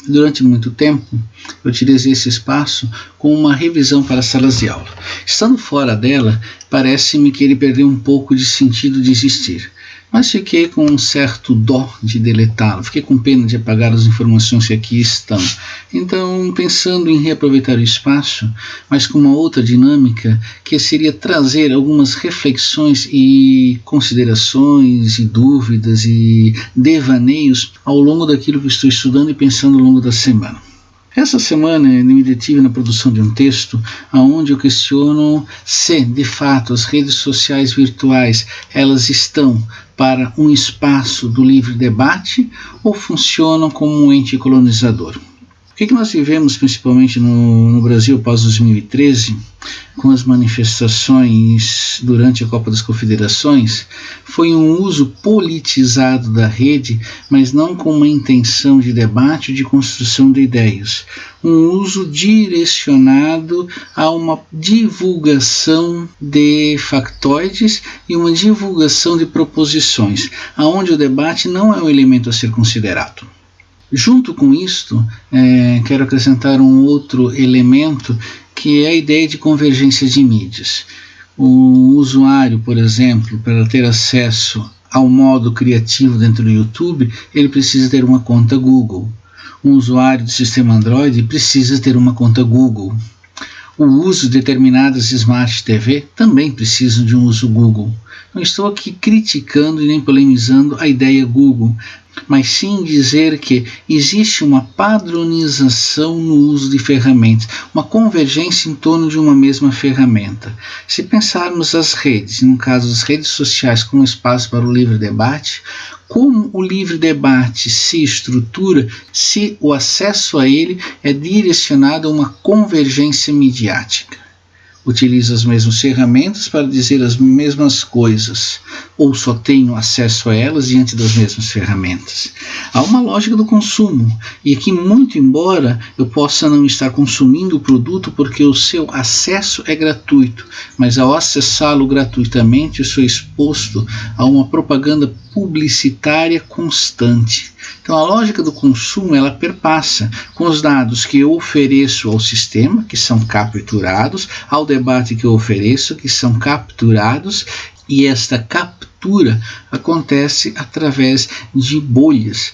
Durante muito tempo, eu utilizei esse espaço como uma revisão para as salas de aula. Estando fora dela, parece-me que ele perdeu um pouco de sentido de existir. Mas fiquei com um certo dó de deletá-lo, fiquei com pena de apagar as informações que aqui estão. Então, pensando em reaproveitar o espaço, mas com uma outra dinâmica, que seria trazer algumas reflexões e considerações e dúvidas e devaneios ao longo daquilo que estou estudando e pensando ao longo da semana. Essa semana eu me detive na produção de um texto onde eu questiono se, de fato, as redes sociais virtuais elas estão para um espaço do livre debate ou funcionam como um ente colonizador. O que nós vivemos, principalmente no Brasil após 2013, com as manifestações durante a Copa das Confederações, foi um uso politizado da rede, mas não com uma intenção de debate ou de construção de ideias. Um uso direcionado a uma divulgação de factoides e uma divulgação de proposições, onde o debate não é um elemento a ser considerado. Junto com isto, quero acrescentar um outro elemento, que é a ideia de convergência de mídias. O usuário, por exemplo, para ter acesso ao modo criativo dentro do YouTube, ele precisa ter uma conta Google. Um usuário do sistema Android precisa ter uma conta Google. O uso de determinadas Smart TV também precisam de um uso Google. Não estou aqui criticando e nem polemizando a ideia Google, mas sim dizer que existe uma padronização no uso de ferramentas, uma convergência em torno de uma mesma ferramenta. Se pensarmos as redes, no caso as redes sociais, como espaço para o livre debate, como o livre debate se estrutura se o acesso a ele é direcionado a uma convergência midiática? Utilizo as mesmas ferramentas para dizer as mesmas coisas, ou só tenho acesso a elas diante das mesmas ferramentas. Há uma lógica do consumo, e aqui, muito embora eu possa não estar consumindo o produto porque o seu acesso é gratuito, mas ao acessá-lo gratuitamente eu sou exposto a uma propaganda publicitária constante. Então a lógica do consumo ela perpassa com os dados que eu ofereço ao sistema, que são capturados, ao debate que eu ofereço, que são capturados, e esta captura acontece através de bolhas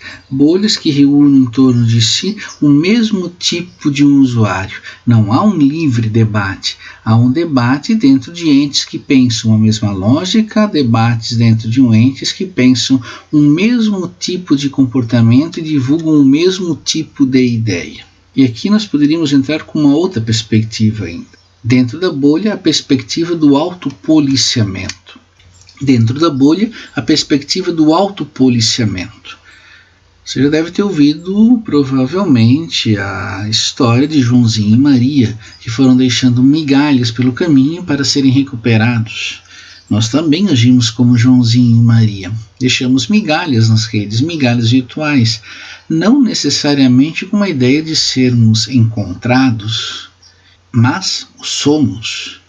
que reúnem em torno de si o mesmo tipo de um usuário. Não há um livre debate, há um debate dentro de entes que pensam a mesma lógica, debates dentro de entes que pensam o mesmo tipo de comportamento e divulgam o mesmo tipo de ideia. E aqui nós poderíamos entrar com uma outra perspectiva ainda. Dentro da bolha, a perspectiva do autopoliciamento. Dentro da bolha, a perspectiva do autopoliciamento. Você já deve ter ouvido, provavelmente, a história de Joãozinho e Maria, que foram deixando migalhas pelo caminho para serem recuperados. Nós também agimos como Joãozinho e Maria. Deixamos migalhas nas redes, migalhas virtuais, não necessariamente com a ideia de sermos encontrados, mas somos.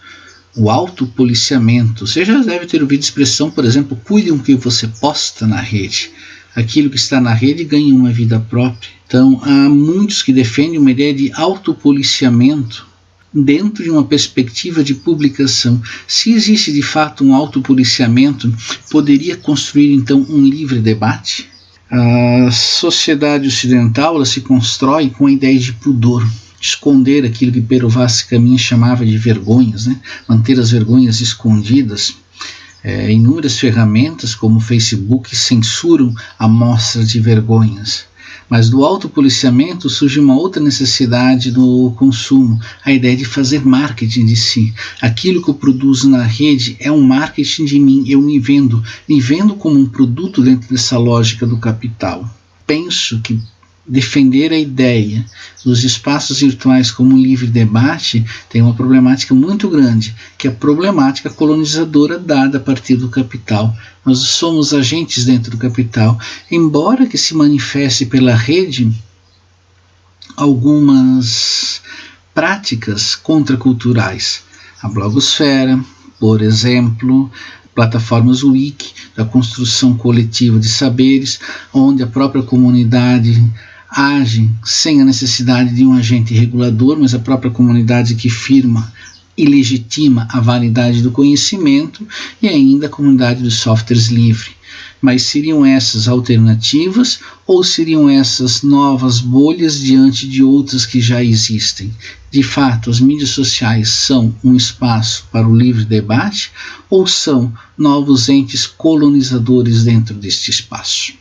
O autopoliciamento. Você já deve ter ouvido a expressão, por exemplo, cuide com o que você posta na rede. Aquilo que está na rede ganha uma vida própria. Então, há muitos que defendem uma ideia de autopoliciamento dentro de uma perspectiva de publicação. Se existe de fato um autopoliciamento, poderia construir então um livre debate? A sociedade ocidental ela se constrói com a ideia de pudor. Esconder aquilo que Pero Vaz Caminha chamava de vergonhas, manter as vergonhas escondidas. Inúmeras ferramentas como o Facebook censuram a mostra de vergonhas. Mas do autopoliciamento surge uma outra necessidade do consumo, a ideia de fazer marketing de si. Aquilo que eu produzo na rede é um marketing de mim, eu me vendo como um produto dentro dessa lógica do capital. Penso que defender a ideia dos espaços virtuais como livre debate tem uma problemática muito grande, que é a problemática colonizadora dada a partir do capital. Nós somos agentes dentro do capital, embora que se manifeste pela rede algumas práticas contraculturais. A blogosfera, por exemplo, plataformas wiki, da construção coletiva de saberes, onde a própria comunidade agem sem a necessidade de um agente regulador, mas a própria comunidade que firma e legitima a validade do conhecimento, e ainda a comunidade dos softwares livre. Mas seriam essas alternativas ou seriam essas novas bolhas diante de outras que já existem? De fato, as mídias sociais são um espaço para o livre debate ou são novos entes colonizadores dentro deste espaço?